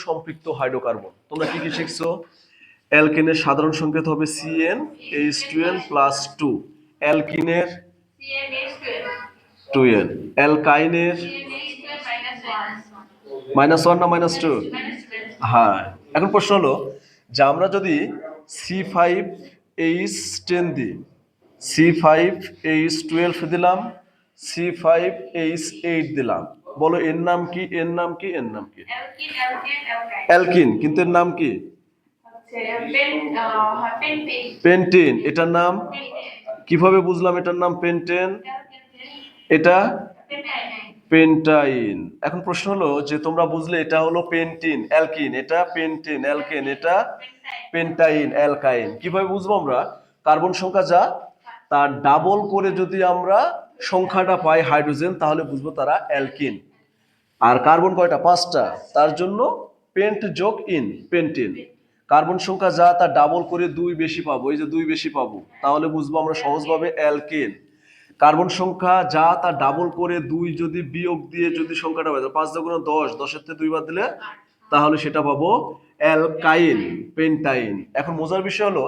সম্পৃক্ত হাইড্রোকার্বন। তোমরা কি কি শিখছো? অ্যালকেনের সাধারণ সংকেত হবে CnH2n+2, অ্যালকিনের 2n, অ্যালকাইনের -1 না -2? হ্যাঁ। এখন প্রশ্ন হলো যে আমরা যদি C5H10 দিই, C5H12 দিলাম, C5H8 দিলাম, বলো এর নাম কি? এর নাম কি? এর নাম কি? অ্যালকিন। কিন্তু এর নাম কি? পেন্টেন। এটার নাম কিভাবে বুঝলাম এটার নাম পেন্টেন? এটা পেন্টাইন। এখন প্রশ্ন হলো যে তোমরা বুঝলে এটা হলো পেন্টিন অ্যালকিন, এটা পেন্টিন অ্যালকেন, এটা পেন্টাইন অ্যালকাইন। কিভাবে বুঝবো আমরা? কার্বন সংখ্যা যা তার ডাবল করে যদি আমরা সংখ্যাটা পাই হাইড্রোজেন, তাহলে বুঝবো তারা অ্যালকিন। আর কার্বন কয়টা? 5টা, তার জন্য পেন্ট যোগ ইন পেন্টিন। কার্বন সংখ্যা যা তার ডাবল করে 2 বেশি পাবো, এই যে 2 বেশি পাবো, তাহলে বুঝবো আমরা সহজভাবে অ্যালকেন। কার্বন সংখ্যা যা তার ডাবল করে 2 যদি বিয়োগ দিয়ে যদি সংখ্যাটা হয় 5 দুগুণ 10, 10 এর থেকে 2 বাদ দিলে তাহলে সেটা পাবো অ্যালকাইন পেন্টাইন। এখন মজার বিষয় হলো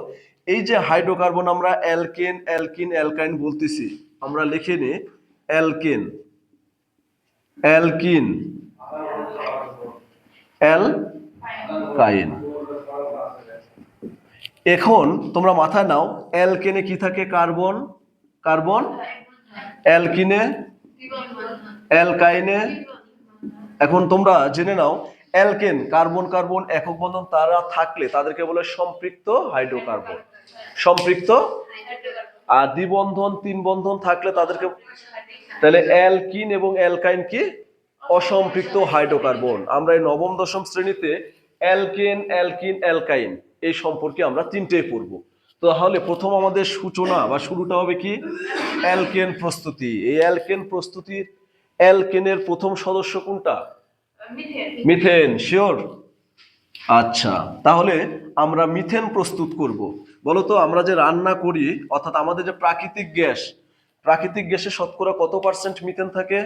এই যে হাইড্রোকার্বন আমরা অ্যালকেন অ্যালকিন অ্যালকাইন বলতেছি, আমরা লিখে নি অ্যালকেন অ্যালকিন অ্যালকাইন। এখন তোমরা মাথায় নাও অ্যালকেনে কি থাকে? কার্বন কার্বন, অ্যালকিনে অ্যালকাইনে। এখন তোমরা জেনে নাও অ্যালকেন কার্বন কার্বন একক বন্ধন তারা থাকলে তাদেরকে বলে সম্পৃক্ত হাইড্রোকার্বন, সম্পৃক্ত। আর দ্বিবন্ধন 3 বন্ধন থাকলে তাদেরকে, তাহলে অ্যালকিন এবং অ্যালকাইন কি? অসম্পৃক্ত হাইড্রোকার্বন। আমরা এই নবম দশম শ্রেণীতে অ্যালকেন অ্যালকিন অ্যালকাইন এই সম্পর্কে আমরা 3টেই পড়ব। তাহলে প্রথম আমাদের সূচনা বা শুরুটা হবে কি? অ্যালকেন প্রস্তুতি। এই অ্যালকেন প্রস্তুতির অ্যালকেনের প্রথম সদস্য কোনটা? মিথেন। শিওর? আচ্ছা, তাহলে আমরা মিথেন প্রস্তুত করব। বলতো আমরা যে রান্না করি, অর্থাৎ আমাদের যে প্রাকৃতিক গ্যাসে শতকরা কত % মিথেন থাকে?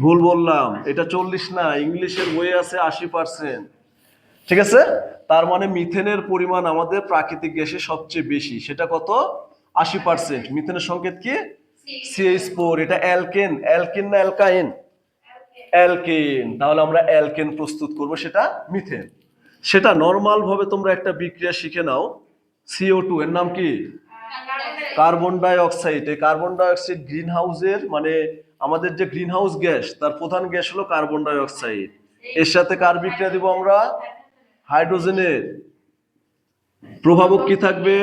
ভুল বললাম, এটা 40 না, ইংলিশের বইয়ে আছে 80%। ঠিক আছে, তার মানে মিথেনের পরিমাণ আমাদের প্রাকৃতিক গ্যাসে সবচেয়ে বেশি। সেটা কত? 80%। মিথেনের সংকেত কি? CH4। এটা অ্যালকেন, অ্যালকিন না অ্যালকাইন? অ্যালকেন। তাহলে আমরা অ্যালকেন প্রস্তুত করব, সেটা মিথেন। সেটা নরমাল ভাবে তোমরা একটা বিক্রিয়া শিখে নাও, CO2 এর নাম কি? Carbon die oxide. এই কার্বন ডাই অক্সাইড গ্রিন হাউসের মানে আমাদের যে গ্রিন হাউস গ্যাস তার প্রধান গ্যাস হলো কার্বন ডাই অক্সাইড। এর সাথে কার বিক্রিয়া দিব আমরা? হাইড্রোজেনের। প্রভাবক কি থাকবে?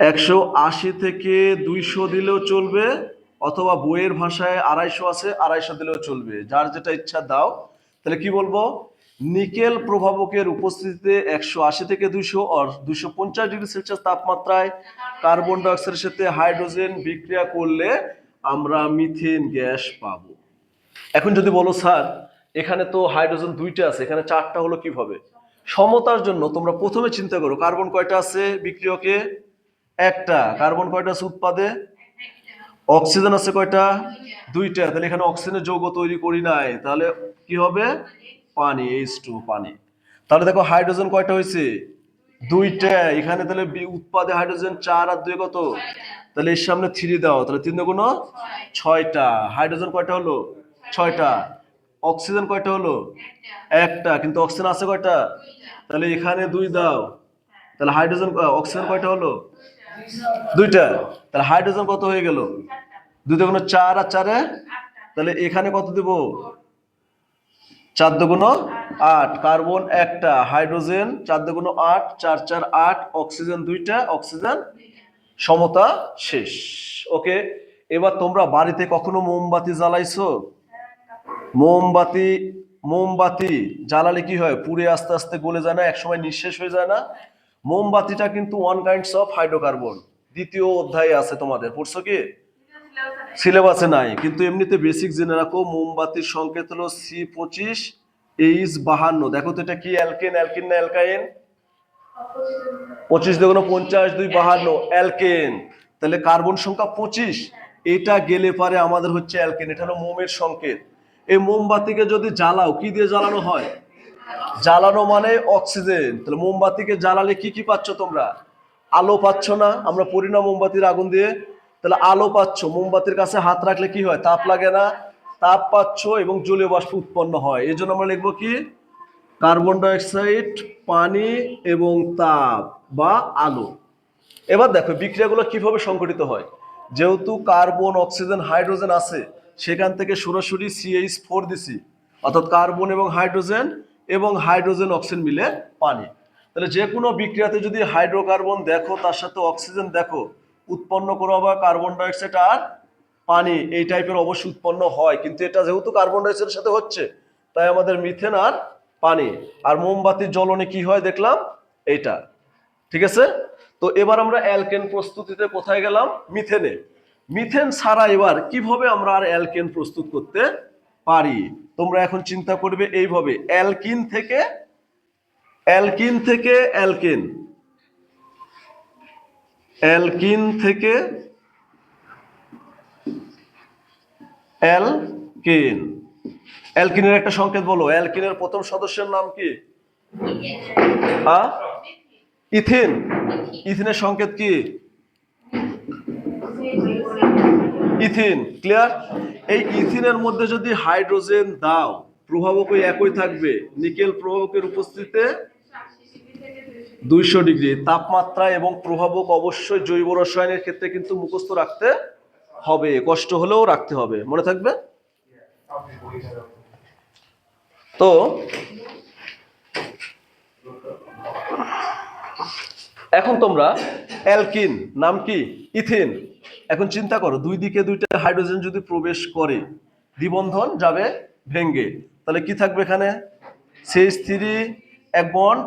180 থেকে 200 দিলেও চলবে, অথবা বইয়ের ভাষায় 250 আছে, 250 দিলেও চলবে, যার যেটা ইচ্ছা দাও। তাহলে কি বলবো? নিকেল প্রভাবকের উপস্থিতিতে 180 থেকে 200 আর 250 ডিগ্রি সেলসিয়াস তাপমাত্রায় কার্বন ডাই অক্সাইডের সাথে হাইড্রোজেন বিক্রিয়া করলে আমরা মিথেন গ্যাস পাবো। এখন যদি বলো স্যার এখানে তো হাইড্রোজেন 2টা আছে, এখানে 4টা হলো কিভাবে? সমতার জন্য তোমরা প্রথমে চিন্তা করো কার্বন কয়টা আছে বিক্রিয়কে? একটা। কার্বন কয়টা আছে উৎপাদে? অক্সিজেন আছে কয়টা? 2টা। তাহলে এখানে অক্সিজেনের যৌগ তৈরি করি নাই, তাহলে কি হবে? পানি, H2 পানি। তাহলে দেখো হাইড্রোজেন কয়টা হয়েছে? 2টা। এখানে তাহলে উৎপাদে হাইড্রোজেন 4 আর 2 কত? তাহলে এর সামনে 3 দাও, তাহলে 3 দুগুণ 6টা। হাইড্রোজেন কয়টা হলো? 6টা। অক্সিজেন কয়টা হলো? একটা। কিন্তু অক্সিজেন আছে কয়টা? তাহলে এখানে 2 দাও, তাহলে হাইড্রোজেন অক্সিজেন কয়টা হলো? 2টা। তাহলে হাইড্রোজেন কত হয়ে গেল? 2 দুগুণ 4 আর 4 তাহলে এখানে কত দেব? 4 দুগুণ 8। কার্বন একটা, হাইড্রোজেন 4 দুগুণ 8, 4 4 8, অক্সিজেন 2টা, অক্সিজেন। সমতা শেষ। ওকে, এবার তোমরা বাড়িতে কখনো মোমবাতি জ্বালাইছো? মোমবাতি মোমবাতি জ্বালালে কি হয়? পুড়ে আস্তে আস্তে গলে যায় না, একসময় নিঃশেষ হয়ে যায় না? মোমবাতিটা কিন্তু ওয়ান কাইন্ডস অফ হাইড্রোকার্বন। দ্বিতীয় অধ্যায়ে আছে, তোমাদের পড়ছো কি? সিলেবাসে নাই, কিন্তু এমনিতে বেসিক জেনে রাখো। মোমবাতির সংকেত হলো C25H52। দেখো তো এটা কি? অ্যালকেন অ্যালকিন না অ্যালকাইন? 25 দুগুণ 50, 2 52, অ্যালকেন। তাহলে কার্বন সংখ্যা 25, এটা গেলে পারে আমাদের হচ্ছে অ্যালকেন। এটা হলো মোমের সংকেত। এই মোমবাতিকে যদি জ্বালাও, কি দিয়ে জ্বালানো হয়? জ্বালানো মানে অক্সিজেন। তাহলে মোমবাতিকে জ্বালালে কি কি পাচ্ছ তোমরা? আলো পাচ্ছ না? আমরা পড়ি না মোমবাতির আগুন দিয়ে? তাহলে আলো পাচ্ছ। মোমবাতির কাছে হাত রাখলে কি হয়? তাপ লাগে না? তাপ পাচ্ছ এবং জলীয় বাষ্প উৎপন্ন হয়। এই জন্য আমরা লিখবো কি? কার্বন ডাইঅক্সাইড, পানি এবং তাপ বা আলো। এবার দেখো বিক্রিয়াগুলো কিভাবে সংঘটিত হয়। যেহেতু কার্বন, অক্সিজেন, হাইড্রোজেন আছে, সেখান থেকে সরাসরি CH4 দিছি, অর্থাৎ কার্বন এবং হাইড্রোজেন অক্সিজেন মিলে পানি। তাহলে যে কোনো বিক্রিয়াতে যদি হাইড্রোকার্বন দেখো, তার সাথে অক্সিজেন দেখো, উৎপন্ন করা হবে কার্বন ডাইঅক্সাইড আর পানি। এই টাইপের অবশ্যই উৎপন্ন হয়, কিন্তু এটা যেহেতু কার্বন ডাইঅক্সাইডের সাথে হচ্ছে, তাই আমাদের মিথেন আর পানি। আর মোমবাতির জ্বলনে কি হয় দেখলাম, এইটা। ঠিক আছে। তো এবার আমরা অ্যালকেন প্রস্তুতিতে কোথায় গেলাম? মিথেনে। মিথেন ছাড়া এবার কিভাবে আমরা আর অ্যালকেন প্রস্তুত করতে পারি? তোমরা এখন চিন্তা করবে এইভাবে, অ্যালকিন থেকে অ্যালকেন, অ্যালকিন থেকে অ্যালকেন। অ্যালকিনের একটা সংকেত বলো। অ্যালকিনের প্রথম সদস্যের নাম কি? ইথিন। ইথিনের সংকেত কি? ইথিন। ক্লিয়ার? এই ইথিনের মধ্যে যদি হাইড্রোজেন দাও, প্রভাবক ওই একই থাকবে। নিকেল প্রভাবকের উপস্থিতিতে 200 ডিগ্রি তাপমাত্রা এবং প্রভাবক অবশ্যই জৈব রসায়নের ক্ষেত্রে কিন্তু মুখস্থ রাখতে হবে, কষ্ট হলেও রাখতে হবে, মনে থাকবে। তো এখন তোমরা অ্যালকিন, নাম কি? ইথিন। এখন চিন্তা করো, দুই দিকে দুইটা হাইড্রোজেন যদি প্রবেশ করে, দ্বিবন্ধন যাবে ভেঙ্গে, তাহলে কি থাকবে এখানে? CH3 এক বন্ড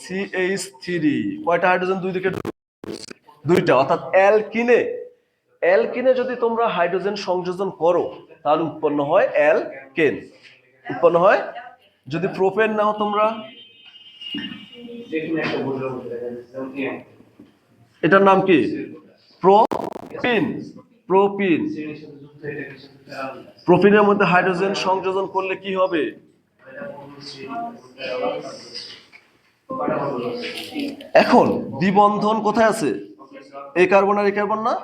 CH3। কয়টা হাইড্রোজেন দুই দিকে? দুইটা। অর্থাৎ অ্যালকিনে যদি তোমরা হাইড্রোজেন সংযোজন করো, তাহলে উৎপন্ন হয় অ্যালকেন। উৎপন্ন হয়। যদি প্রোপেন নাও তোমরা, এটার নাম কি? প্রোপিন। প্রোপিন। প্রোপিনের মধ্যে হাইড্রোজেন সংযোজন করলে কি হবে? এখন দ্বিবন্ধন কোথায় আছে? এই কার্বন আর এই কার্বন না?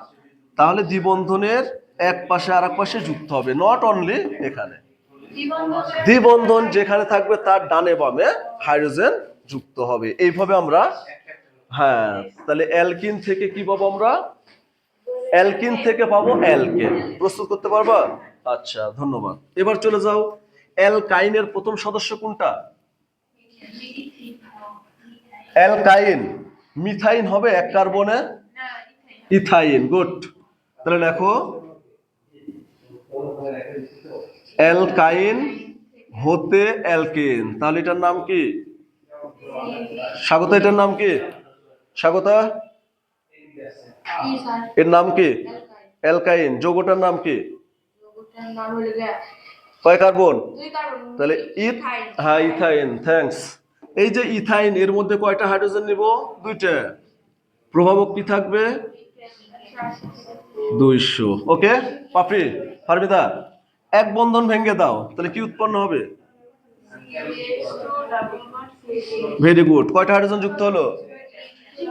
তাহলে দ্বিবন্ধনের এক পাশে আর এক পাশে যুক্ত হবে, নট অনলি এখানে। দ্বিবন্ধন যেখানে থাকবে তার ডানে বামে হাইড্রোজেন যুক্ত হবে। এইভাবে আমরা, হ্যাঁ, তাহলে অ্যালকিন থেকে কি পাবো আমরা? অ্যালকিন থেকে পাবো অ্যালকেন। প্রস্তুত করতে পারবা? আচ্ছা, ধন্যবাদ। এবার চলে যাও, অ্যালকাইনের প্রথম সদস্য কোনটা? অ্যালকাইন। মিথাইন হবে এক কার্বনে, ইথাইন। গুড। তাহলে লেখো অ্যালকাইন হতে অ্যালকেন। তাহলে এটার নাম কি? স্বাগতা, এটার নাম কি? স্বাগতা, এর নাম কি? অ্যালকাইন। যৌগটার নাম কি? কয় কার্বন? তাহলে হ্যাঁ, ইথাইন। থ্যাঙ্কস। এই যে ইথাইন, এর মধ্যে কয়টা হাইড্রোজেন নিব? দুইটা। প্রভাবক কি থাকবে? 200। ওকে পাপড়ি, ফারমিদা, এক বন্ধন ভেঙে দাও, তাহলে কি উৎপন্ন হবে? Very good. কয়টা হাইড্রোজেন যুক্ত হলো?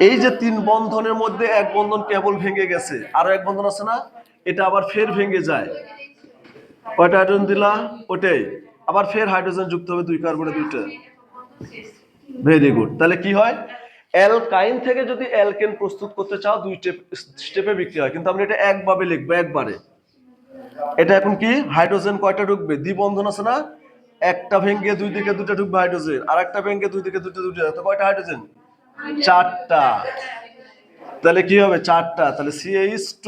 এই যে তিন বন্ধনের মধ্যে এক বন্ধন কেবল ভেঙে গেছে, আরো এক বন্ধন আছে না, এটা আবার ফের ভেঙে যায়। কয়টা হাইড্রোজেন দিলা? ওটাই। আবার ফের হাইড্রোজেন যুক্ত হবে দুই কার্বনে, দুইটা। Very good. তাহলে কি হয়? অ্যালকাইন থেকে যদি অ্যালকেন প্রস্তুত করতে চাও, দুই স্টেপে বিক্রিয়া হয়, কিন্তু আমরা এটা একভাবে লিখবো, একবারে। এটা এখন কি? হাইড্রোজেন কয়টা ঢুকবে? দ্বিবন্ধন আছে না, একটা ভেঙে দুই দিকে দুটো ঢুকবে হাইড্রোজেন, আর একটা ভেঙে দুই দিকে দুটো দুটো, তো কয়টা হাইড্রোজেন? চারটা। তাহলে কি হবে? চারটা। তাহলে CH2,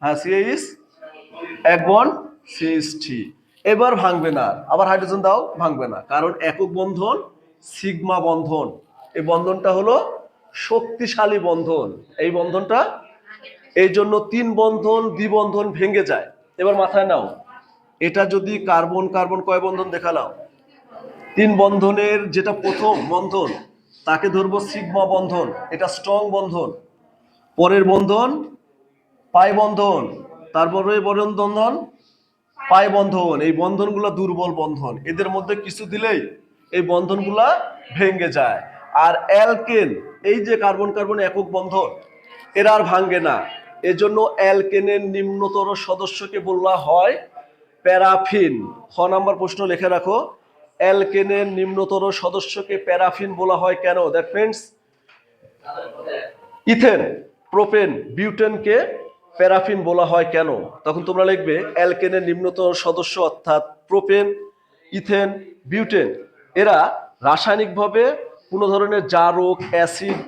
হ্যাঁ CH এক বন্ড CH3। এবার ভাঙবে না, আবার হাইড্রোজেন দাও, ভাঙবে না, কারণ একক বন্ধন সিগমা বন্ধন। এই বন্ধনটা হলো শক্তিশালী বন্ধন। এই বন্ধনটা, এই জন্য তিন বন্ধন দ্বিবন্ধন ভেঙে যায়। এবার মাথায় নাও, এটা যদি কার্বন কার্বন কয় বন্ধন দেখালাম? তিন বন্ধনের যেটা প্রথম বন্ধন, তাকে ধরবো সিগমা বন্ধন, এটা স্ট্রং বন্ধন। পরের বন্ধন পাই বন্ধন, তারপরে বন্ধন পাই বন্ধন, এই বন্ধনগুলো দুর্বল বন্ধন, এদের মধ্যে কিছু দিলেই এই বন্ধনগুলা ভেঙে যায়। আর অ্যালকেন, এই যে কার্বন কার্বন একক বন্ধন, এরা আর ভাঙে না। এজন্য অ্যালকেনের নিম্নতর সদস্যকে বলা হয় প্যারাফিন। খ নাম্বার প্রশ্ন লিখে রাখো, অ্যালকেনের নিম্নতর সদস্যকে প্যারাফিন বলা হয় কেন? দ্যাট মিন্স ইথেন, প্রোপেন, বিউটেনকে প্যারাফিন বলা হয় কেন? তখন তোমরা লিখবে অ্যালকেনের নিম্নতর সদস্য অর্থাৎ প্রোপেন, ইথেন, বিউটেন, এরা রাসায়নিকভাবে কোনো ধরনের জারক, অ্যাসিড,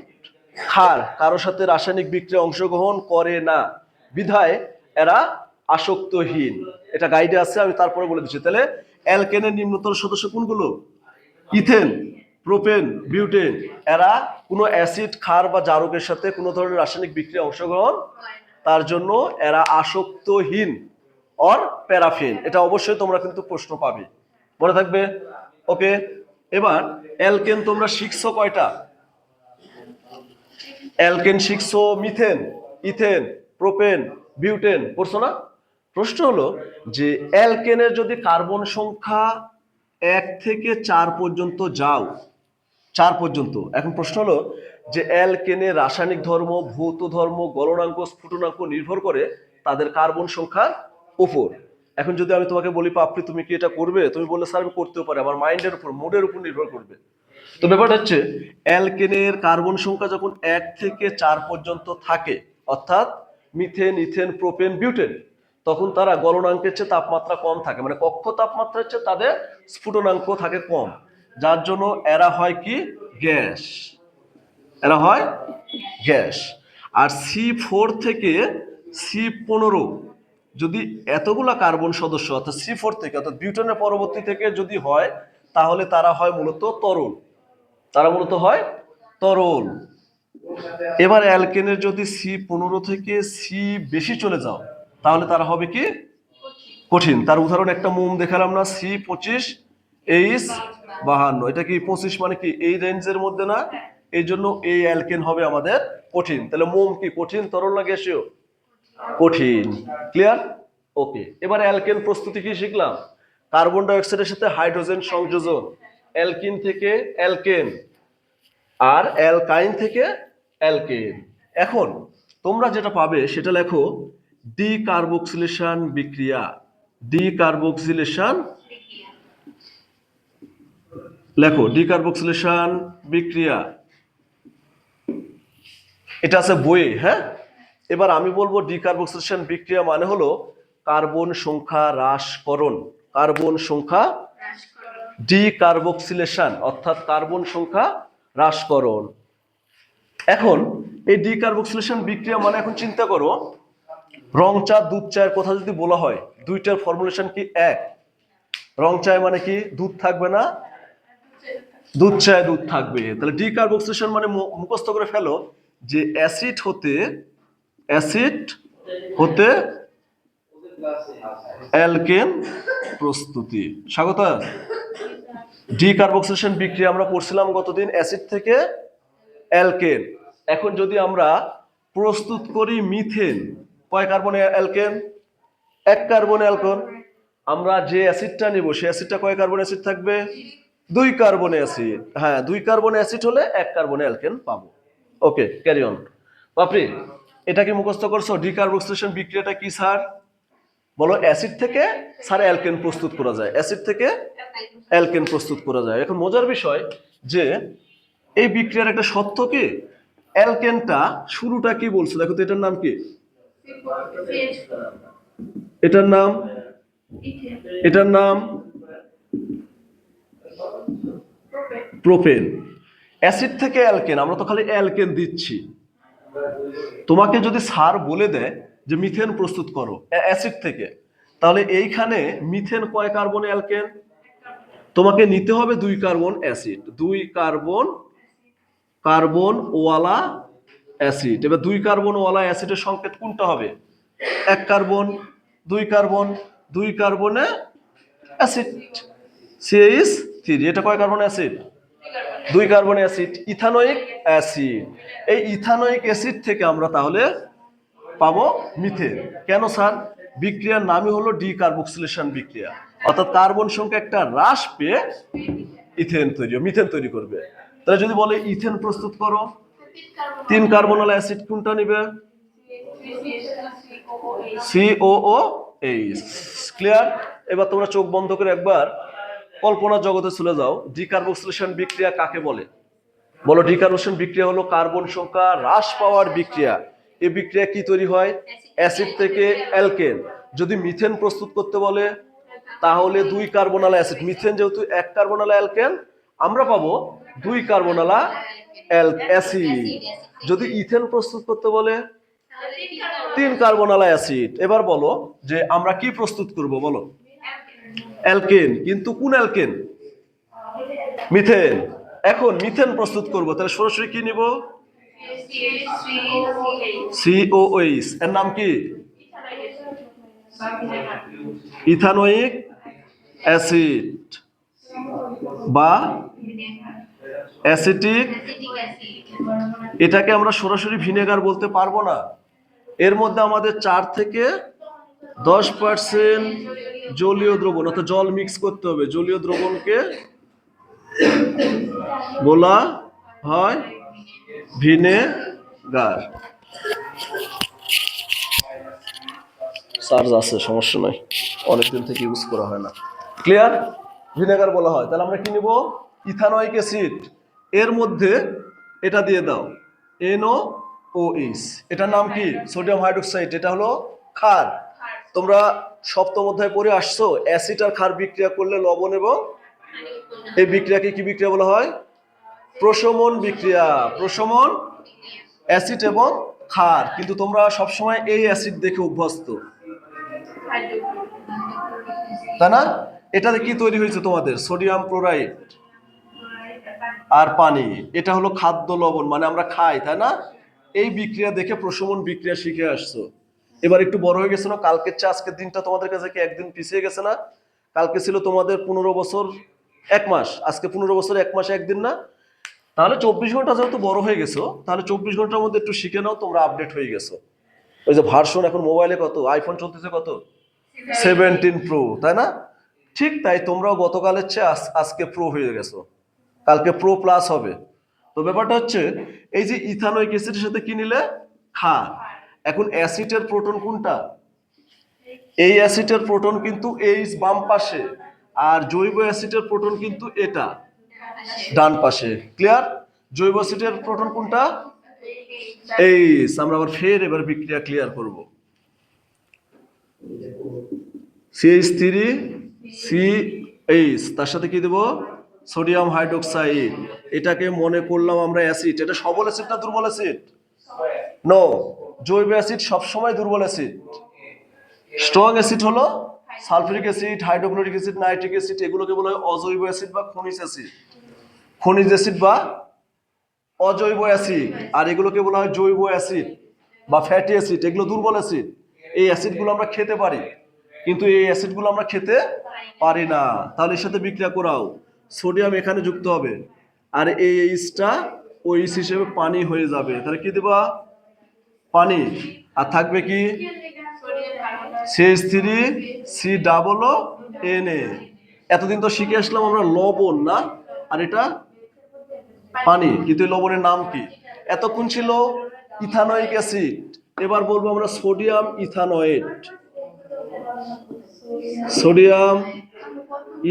ক্ষার কারোর সাথে রাসায়নিক বিক্রিয়ায় অংশগ্রহণ করে না, বিধায় এরা আসক্তহীন। এটা গাইডে আছে, আমি তারপরে বলে দিচ্ছি। তাহলে অ্যালকেনের নিম্নতর সদস্য কোনগুলো? ইথেন, প্রোপেন, বিউটেন, এরা কোনো অ্যাসিড, ক্ষার বা জারকের সাথে কোনো ধরনের রাসায়নিক বিক্রিয়ায় অংশগ্রহণ, তার জন্য এরা আসক্তহীন অর প্যারাফিন। এটা অবশ্যই তোমরা কিন্তু প্রশ্ন পাবে, মনে থাকবে। ওকে, এবার অ্যালকেন তোমরা শিখছো কয়টা? অ্যালকেন শিখছো মিথেন, ইথেন, প্রোপেন, বিউটেন, পড়ছো না? প্রশ্ন হলো যে অ্যালকেনের যদি কার্বন সংখ্যা 1 থেকে 4 পর্যন্ত যাও, 4 পর্যন্ত, এখন প্রশ্ন হলো যে অ্যালকেনের রাসায়নিক ধর্ম, ভৌত ধর্ম, গলনাঙ্ক, স্ফুটনাঙ্ক নির্ভর করে তাদের কার্বন সংখ্যার উপর। এখন যদি আমি তোমাকে বলি পাপড়ি তুমি কি এটা করবে, তুমি বললে স্যার আমি করতেও পারি, আমার মাইন্ডের উপর, মুডের উপর নির্ভর করবে। তো ব্যাপারটা হচ্ছে অ্যালকেনের কার্বন সংখ্যা যখন 1 থেকে 4 পর্যন্ত থাকে, অর্থাৎ মিথেন, ইথেন, প্রোপেন, বিউটেন, তখন তারা গলনাঙ্কের চেয়ে তাপমাত্রা কম থাকে, মানে কক্ষ তাপমাত্রার চেয়ে তাদের স্ফুটনাঙ্ক থাকে কম, যার জন্য এরা হয় কি গ্যাস, এরা হয় গ্যাস। আর C4 থেকে C15 যদি এতগুলা কার্বন সদস্য অর্থাৎ C4 থেকে অর্থাৎ বিউটেনের পরবর্তী থেকে যদি হয়, তাহলে তারা হয় মূলত তরল, তারা মূলত হয় তরল। এবার অ্যালকেনের যদি C15 থেকে সি বেশি চলে যাও, তাহলে তারা হবে কি কঠিন। তার উদাহরণ একটা মোম দেখালাম না, C25H52, এটা কি 25 মানে কি এই রেঞ্জের মধ্যে না, এই জন্য এই অ্যালকেন হবে আমাদের কঠিন। তাহলে মোম কি কঠিন, তরল না গ্যাসীয়? কঠিন। ক্লিয়ার? ওকে, এবার অ্যালকেন প্রস্তুতি কি শিখলাম? কার্বন ডাই অক্সাইডের সাথে হাইড্রোজেন সংযোজন, অ্যালকিন থেকে অ্যালকেন, আর অ্যালকাইন থেকে অ্যালকেন। এখন তোমরা যেটা পাবে সেটা লেখো ডিকার্বক্সিলেশন বিক্রিয়া, ডিকার্বক্সিলেশন, লেখো ডিকার্বক্সিলেশন বিক্রিয়া, এটা আছে বইয়ে। হ্যাঁ, এবার আমি বলবো ডিকার্বক্সিলেশন বিক্রিয়া মানে হলো কার্বন সংখ্যা হ্রাসকরণ, কার্বন সংখ্যা, ডিকার্বক্সিলেশন অর্থাৎ কার্বন সংখ্যা হ্রাসকরণ। এখন এই ডিকার্বক্সিলেশন বিক্রিয়া মানে, এখন চিন্তা করো রং চা দুধ চায়ের কথা যদি বলা হয়, দুইটার ফর্মুলেশন কি এক? রং চায় মানে কি দুধ থাকবে না, দুধ চায় দুধ থাকবে। তাহলে ডিকার্বক্সিলেশন মানে মুখস্থ করে ফেলো যে অ্যাসিড হতে অ্যালকেন প্রস্তুতি। স্বাগত। ডিকার্বক্সিলেশন বিক্রিয়া আমরা পড়ছিলাম গতদিন, অ্যাসিড থেকে অ্যালকেন। এখন যদি আমরা প্রস্তুত করি মিথেন, কয় কার্বনে অ্যালকেন? 1 কার্বন অ্যালকোন। আমরা যে অ্যাসিডটা নিব সেই অ্যাসিডটা কয় কার্বন অ্যাসিড থাকবে? 2 কার্বন অ্যাসিড। হ্যাঁ, 2 কার্বন অ্যাসিড হলে 1 কার্বন অ্যালকেন পাবো। ওকে, ক্যারি অন। বাপরে, এটা কি মুখস্থ করছো? ডিকার্বক্সিলেশন বিক্রিয়াটা কি স্যার? বলো। অ্যাসিড থেকে স্যার অ্যালকেন প্রস্তুত করা যায়, অ্যাসিড থেকে অ্যালকেন প্রস্তুত করা যায়। এখন মজার বিষয় যে এই বিক্রিয়ার একটা সত্য কি, অ্যালকেনটা শুরুটা কি বলছো দেখো তো, এটার নাম কি? এটার নাম, এটার নাম প্রোপেন। অ্যাসিড থেকে অ্যালকেন, আমরা তো খালি অ্যালকেন দিচ্ছি। তোমাকে যদি স্যার বলে দেয় যে মিথেন প্রস্তুত করো অ্যাসিড থেকে, তাহলে এইখানে মিথেন কয় কার্বন অ্যালকেন? তোমাকে নিতে হবে 2 কার্বন অ্যাসিড, 2 কার্বন ওয়ালা অ্যাসিড। এবার 2 কার্বন ওয়ালা অ্যাসিডের সংকেত কোনটা হবে? 1 কার্বন, 2 কার্বন, 2 কার্বনে অ্যাসিড, CH3। এটা কয় carbon acid? 2 carbon acid, ethanoic acid. এই ইথানোয়িক অ্যাসিড থেকে আমরা তাহলে পাবো মিথেন। কেন স্যার? বিক্রিয়ার নামই হলো ডিকার্বক্সিলেশন বিক্রিয়া। অর্থাৎ কার্বন সংখ্যা একটা হ্রাস পেয়ে মিথেন তৈরি করবে। তাহলে যদি বলে ইথেন প্রস্তুত করো, 3 কার্বনাল অ্যাসিড কোনটা নিবে? COOH। ক্লিয়ার? এবার তোমরা চোখ বন্ধ করে একবার কল্পনা জগতে চলে যাও। ডিকার্বক্সিলেশন বিক্রিয়া কাকে বলে? বলো, ডিকার্বক্সিলেশন বিক্রিয়া হলো কার্বন সংখ্যা হ্রাস পাওয়ার বিক্রিয়া। এই বিক্রিয়া কি তৈরি হয়? অ্যাসিড থেকে অ্যালকেন। যদি মিথেন প্রস্তুত করতে বলে তাহলে 2 কার্বনাল অ্যাসিড, মিথেন যেহেতু 1 কার্বনাল অ্যালকেন, আমরা পাবো 2 কার্বনালা অ্যাসিড। যদি ইথেন প্রস্তুত করতে বলে 3 কার্বনালা অ্যাসিড। এবার বলো যে আমরা কি প্রস্তুত করব, বলো? অ্যালকেন। কিন্তু কোন অ্যালকেন? মিথেন। এখন মিথেন প্রস্তুত করব, তাহলে সরাসরি কি নিব? COOH। এর নাম কি? ইথানোয়িক অ্যাসিড বা অ্যাসিটিক। এটাকে আমরা সরাসরি ভিনেগার বলতে পারবো না। এর মধ্যে আমাদের 4 থেকে 10% জলীয় দ্রবণ অর্থাৎ জল মিক্স করতে হবে। জলীয় দ্রবণকে বলা হয় ভিনেগার। চার্জ আছে, সমস্যা নাই, অনেকদিন থেকে ইউজ করা হয় না। ক্লিয়ার? ভিনেগার বলা হয়। তাহলে আমরা কি নিব? Ethanoic acid. এর মধ্যে এটা দিয়ে দাও, NOOH। এটার নাম কি? Sodium hydroxide. এটা হলো ক্ষার। তোমরা সপ্তম অধ্যায়ে পড়ে আসছো, অ্যাসিড আর ক্ষার বিক্রিয়া করলে লবণ, এবং এই বিক্রিয়াকে কি বিক্রিয়া বলা হয়? প্রশমন বিক্রিয়া। প্রশমন, অ্যাসিড এবং ক্ষার। কিন্তু তোমরা সবসময় এই অ্যাসিড দেখে অভ্যস্ত, তাই না? এটাতে কি তৈরি হয়েছে তোমাদের? সোডিয়াম ক্লোরাইড আর পানি। এটা হলো খাদ্য লবণ, মানে আমরা খাই, তাই না? এই বিক্রিয়া দেখে প্রশমন বিক্রিয়া শিখে আসছো। এবার একটু বড় হয়ে গেছে না? কালকের চেয়ে আজকের দিনটা তোমাদের কাছে কি একদিন পিছিয়ে গেছে না? কালকে ছিল তোমাদের 15 বছর 1 মাস, আজকে 15 বছর 1 মাস 1 দিন না? তাহলে 24 ঘন্টা যেহেতু বড় হয়ে গেছো, তাহলে 24 ঘন্টার মধ্যে একটু শিখে নাও, তোমরা আপডেট হয়ে গেছো। ওই যে ভার্সন এখন মোবাইলে কত, আইফোন চলতেছে কত? 17 প্রো, তাই না? ঠিক তাই তোমরাও গতকালের চেয়ে আজকে প্রো হয়ে গেছো, কালকে প্রো প্লাস হবে। তো ব্যাপারটা হচ্ছে, এই যে ইথানোয়িক অ্যাসিডের সাথে কি নিলে? ক্ষার। এখন অ্যাসিডের প্রোটন কোনটা? এই অ্যাসিডের প্রোটন কিন্তু H বাম পাশে, আর জৈব অ্যাসিডের প্রোটন কিন্তু এটা ডান পাশে। ক্লিয়ার? জৈব অ্যাসিডের প্রোটন কোনটা? H। আমরা আবার ফের এবার বিক্রিয়া ক্লিয়ার করব। CH3CH, তার সাথে কি দেব? Sodium hydroxide. এটাকে মনে করলাম আমরা অ্যাসিড। এটা সবল অ্যাসিড না দুর্বল অ্যাসিড? নো, জৈব অ্যাসিড সবসময় দুর্বল অ্যাসিড। স্ট্রং অ্যাসিড হলো sulphuric acid, hydrochloric acid, nitric acid. এগুলোকে বলা হয় অজৈব অ্যাসিড বা খনিজ অ্যাসিড। খনিজ অ্যাসিড বা অজৈব অ্যাসিড। আর এগুলোকে বলা হয় জৈব অ্যাসিড বা ফ্যাটি অ্যাসিড। এগুলো দুর্বল অ্যাসিড। এই অ্যাসিডগুলো আমরা খেতে পারি, কিন্তু এই অ্যাসিডগুলো আমরা খেতে পারি না। তাহলে এর সাথে বিক্রিয়া করাও, সোডিয়াম এখানে যুক্ত হবে, আর এই এইচটা ওইচ হিসেবে পানি হয়ে যাবে। তাহলে কি দেবা? পানি। আর থাকবে কি? CH3COONA। এতদিন তো শিখে আসলাম আমরা লবণ, না? আর এটা পানি। কিন্তু এই লবণের নাম কি? এতক্ষণ ছিল ইথানোয়িক অ্যাসিড, এবার বলবো আমরা sodium ethanoate. Sodium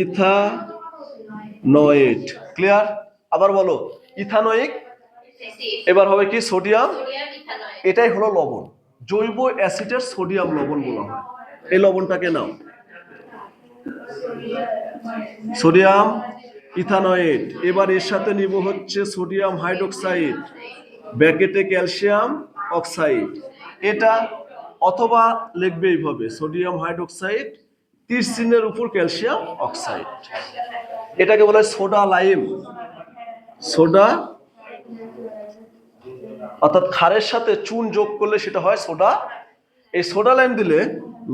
ethanoate. Clear? আবার বলো, ইথানোয়িক, এবার হবে কি? সোডিয়াম। এটাই হলো লবণ। জৈব অ্যাসিডের সোডিয়াম লবণ বলা হয়। এই লবণটাকে নাও, সোডিয়াম ইথানয়েট। এবার এর সাথে নিব হচ্ছে সোডিয়াম হাইড্রোক্সাইড, ব্র্যাকেটে ক্যালসিয়াম অক্সাইড। এটা অথবা লিখবে এইভাবে, সোডিয়াম হাইড্রোক্সাইড তীর চিহ্নের উপর ক্যালসিয়াম অক্সাইড। এটাকে বলা হয় সোডা লাইম। সোডা, অর্থাৎ ক্ষারের সাথে চুন যোগ করলে সেটা হয় সোডা। এই সোডা লাইম দিলে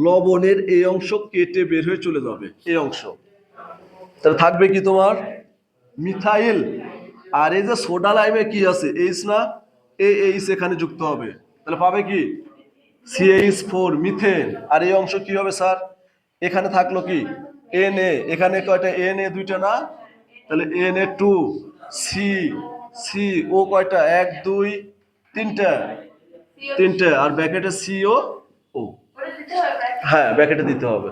লবণের এই অংশ কেটে বের হয়ে চলে যাবে, এই অংশ। তাহলে থাকবে কি তোমার? মিথাইল। আর এই যে সোডা লাইমে কি আছে? এইচ না? এই এইচ এখানে যুক্ত হবে, তাহলে পাবে কি? CH4 methane. আর এই অংশ কি হবে স্যার? এখানে থাকলো কি Na, এখানে কয়টা Na দুইটা না, তাহলে Na2 সি সি ও কয়টা 1 2 তিনটা, তিনটা আর ব্র্যাকেটে সিও ও, হ্যাঁ ব্র্যাকেটে দিতে হবে।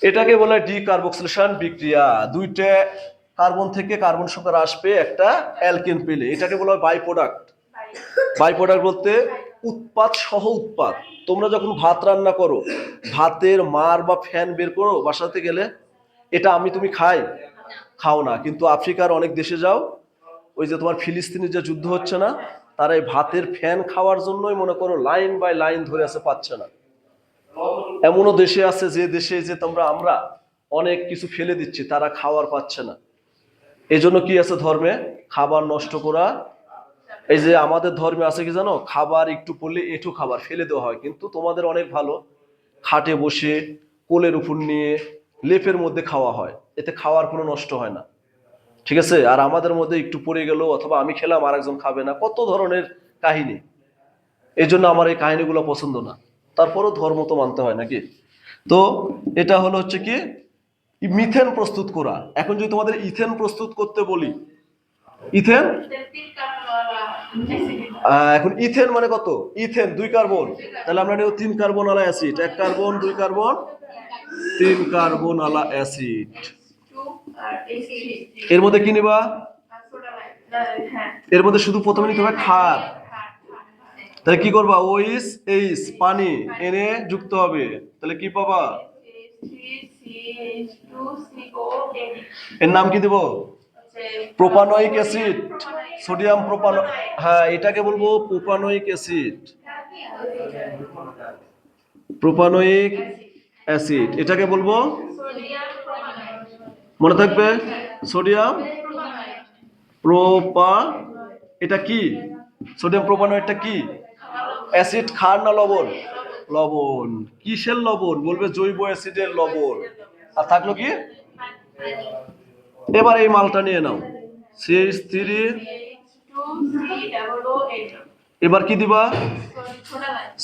এটাকে বলে ডিকার্বক্সিলেশন বিক্রিয়া। দুইটা কার্বন থেকে কার্বন সংখ্যা হ্রাস পেয়ে একটা অ্যালকেন পেলে এটাকে বলা হয় বাই প্রোডাক্ট। বাই প্রোডাক্ট বলতে উৎপাদ সহ উৎপাদ। তোমরা যখন ভাত রান্না করো, ভাতের মার বা ফ্যান বের করো বাসাতে গেলে, এটা আমি তুমি খাও না, কিন্তু আফ্রিকার অনেক দেশে যাও, ওই যে তোমার ফিলিস্তিনের যে যুদ্ধ হচ্ছে না, তারা এই ভাতের ফ্যান খাওয়ার জন্যই মনে করো লাইন বাই লাইন ধরে আছে, পাচ্ছে না। এমনও দেশে আছে যে দেশে যে আমরা অনেক কিছু ফেলে দিচ্ছি, তারা খাওয়ার পাচ্ছে না। এই জন্য কি আছে ধর্মে? খাবার নষ্ট করা। এই যে আমাদের ধর্মে আছে কি জানো, খাবার একটু পড়লে এঁঠো খাবার ফেলে দেওয়া হয়, কিন্তু তোমাদের অনেক ভালো, খাটে বসে কোলের উপর নিয়ে লেপের মধ্যে খাওয়া হয়, এতে খাওয়ার কোনো নষ্ট হয় না। ঠিক আছে? আর আমাদের মধ্যে একটু পড়ে গেল অথবা আমি খেলাম আর একজন খাবে না, কত ধরনের কাহিনী। এই জন্য আমার এই কাহিনীগুলো পছন্দ না। তারপরও ধর্ম তো মানতে হয় নাকি? তো এটা হলো হচ্ছে কি মিথেন প্রস্তুত করা। এখন যদি তোমাদের ইথেন প্রস্তুত করতে বলি, ইথেন, এখন ইথেন মানে কত? ইথেন 2 কার্বন, তাহলে আমরা নেব 3 কার্বন আলা অ্যাসিড, 1 কার্বন 2 কার্বন 3 কার্বন আলা অ্যাসিড। এর মধ্যে কি নিবা? এর মধ্যে শুধু প্রথমে নিতে হবে ক্ষার। তাহলে কি করবা? ওইস এইস পানি এনে যুক্ত হবে, তাহলে কি পাবা? এর নাম কি দেব? প্রোপানয়িক অ্যাসিড, সোডিয়াম প্রোপানো, হ্যাঁ এটাকে বলবো প্রোপানয়িক অ্যাসিড। প্রোপানয়িক অ্যাসিড এটাকে বলবো, মনে থাকবে, সোডিয়াম প্রোপা। এটা কি? সোডিয়াম প্রোপানয়েডটা কি? অ্যাসিড। ক্ষার না লবণ? লবণ। কিসের লবণ? বলবে জৈব অ্যাসিডের লবণ। আর থাকলো কি? এবার এই মালটা নিয়ে নাও, CH3, এবার কি দিবা?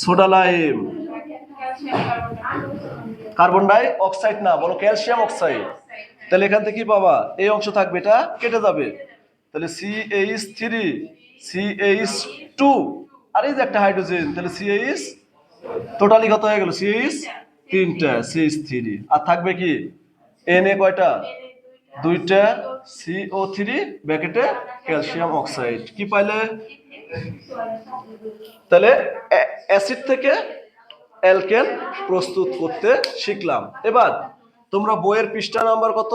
Soda lime. Carbon die oxide না, বলো ক্যালসিয়াম অক্সাইড। তাহলে এখান থেকে কি পাবা? এই অংশ থাকবে, এটা কেটে যাবে, তাহলে CH3 CH2 আর এই যে একটা হাইড্রোজেন, তাহলে CH, টোটালি কত হয়ে গেল? CH তিনটা, CH3 আর থাকবে কি? Na কয়টা? দুইটা, CO3 ব্র্যাকেটে ক্যালসিয়াম অক্সাইড। কি পাইলে? তাহলে অ্যাসিড থেকে অ্যালকেন প্রস্তুত করতে শিখলাম। এবার তোমরা বইয়ের পৃষ্ঠা নাম্বার কত?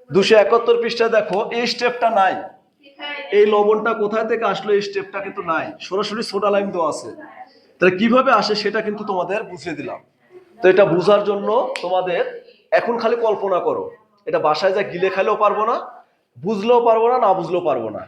271 পৃষ্ঠায় দেখো, এই স্টেপটা নাই। এই লবণটা কোথায় থেকে আসলো এই স্টেপটা কিন্তু নাই, সরাসরি সোডা লাইম দেওয়া আছে। তাহলে কিভাবে আসে সেটা কিন্তু তোমাদের বুঝিয়ে দিলাম। তো এটা বোঝার জন্য তোমাদের এখন খালি কল্পনা করো, এটা বাসায় যা গিলে খাইলেও পারবো না, বুঝলেও পারবো না, না বুঝলেও পারবো না।